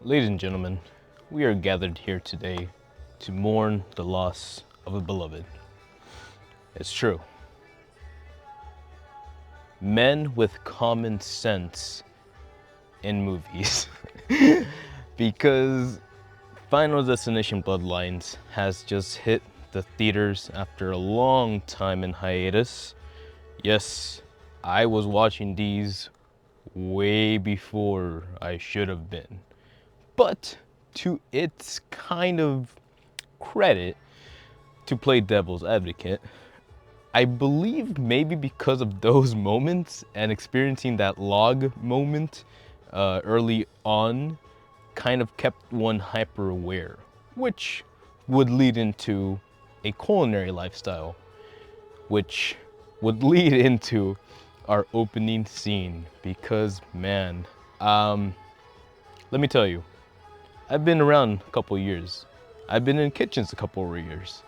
Ladies and gentlemen, we are gathered here today to mourn the loss of a beloved. It's true. Men with common sense in movies. Because Final Destination Bloodlines has just hit the theaters after a long time in hiatus. Yes, I was watching these way before I should have been. But to its kind of credit, to play devil's advocate, I believe maybe because of those moments and experiencing that log moment early on kind of kept one hyper aware, which would lead into a culinary lifestyle, which would lead into our opening scene. Because man, let me tell you, I've been around a couple years. I've been in kitchens a couple of years.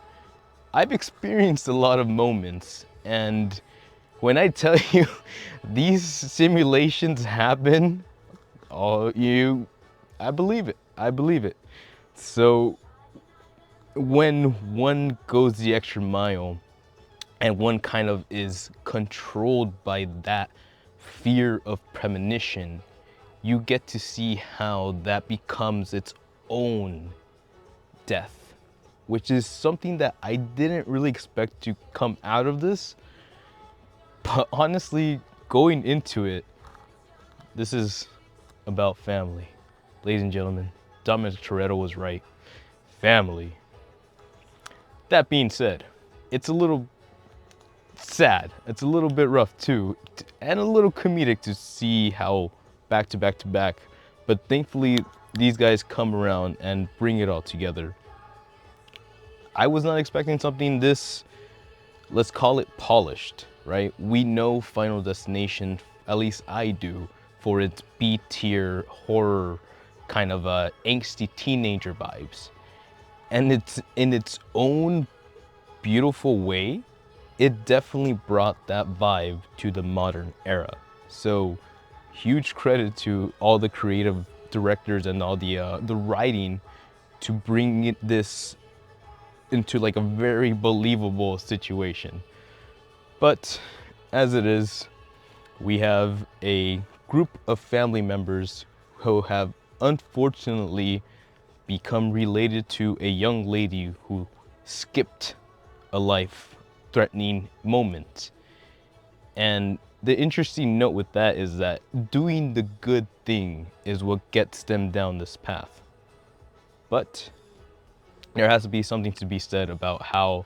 I've experienced a lot of moments, and when I tell you these simulations happen, I believe it. I believe it. So when one goes the extra mile and one kind of is controlled by that fear of premonition, you get to see how that becomes its own death, which is something that I didn't really expect to come out of this. But honestly, going into it, this is about family. Ladies and gentlemen, Dominic Toretto was right. Family. That being said, it's a little sad. It's a little bit rough too, and a little comedic to see how back to back to back. But thankfully, these guys come around and bring it all together. I was not expecting something this, let's call it polished, right? We know Final Destination, at least I do, for its B-tier horror kind of angsty teenager vibes. And it's in its own beautiful way, it definitely brought that vibe to the modern era. So huge credit to all the creative directors and all the writing to bring this into like a very believable situation. But as it is, we have a group of family members who have unfortunately become related to a young lady who skipped a life-threatening moment. And the interesting note with that is that doing the good thing is what gets them down this path. But there has to be something to be said about how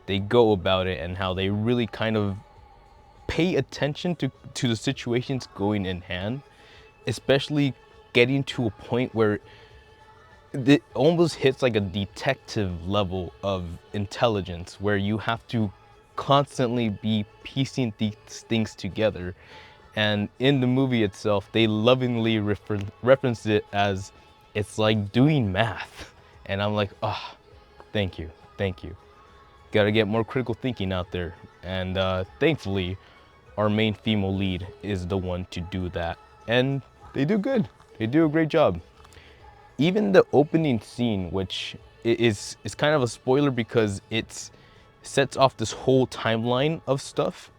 they go about it and how they really kind of pay attention to the situations going in hand, especially getting to a point where it almost hits like a detective level of intelligence, where you have to constantly be piecing these things together. And in the movie itself, they lovingly referenced it as it's like doing math. And I'm like, oh, thank you, thank you. Gotta get more critical thinking out there. And thankfully, our main female lead is the one to do that. And they do good. They do a great job. Even the opening scene, which is kind of a spoiler because it sets off this whole timeline of stuff,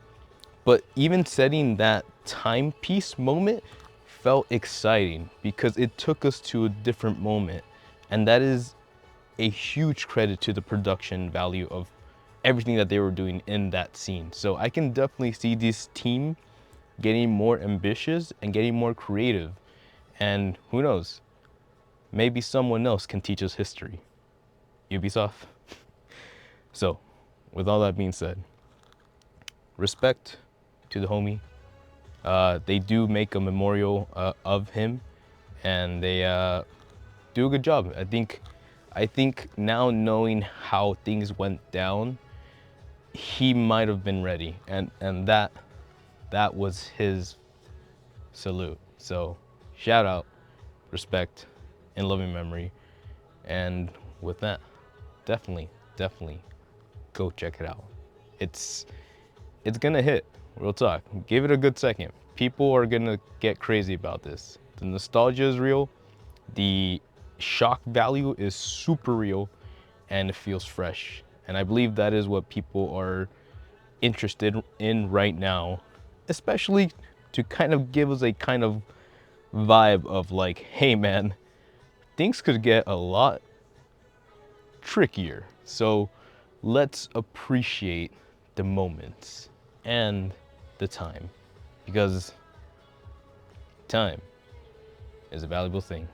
but even setting that timepiece moment felt exciting because it took us to a different moment. And that is a huge credit to the production value of everything that they were doing in that scene. So I can definitely see this team getting more ambitious and getting more creative. And who knows, maybe someone else can teach us history. Ubisoft. So, with all that being said, respect to the homie. They do make a memorial of him, and they do a good job. I think now knowing how things went down, he might have been ready, and that was his salute. So, shout out, respect, in loving memory. And with that, definitely go check it out. It's gonna hit, real talk. Give it a good second. People are gonna get crazy about this. The nostalgia is real. The shock value is super real and it feels fresh. And I believe that is what people are interested in right now, especially to kind of give us a kind of vibe of like, hey man, things could get a lot trickier. So let's appreciate the moments and the time, because time is a valuable thing.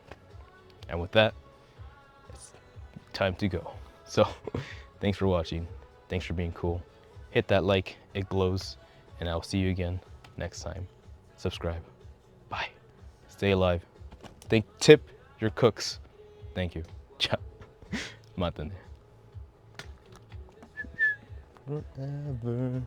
And with that, it's time to go. So thanks for watching. Thanks for being cool. Hit that like, it glows, and I'll see you again next time. Subscribe. Bye. Stay alive. Tip your cooks. Thank you. Ciao. Matane. Forever.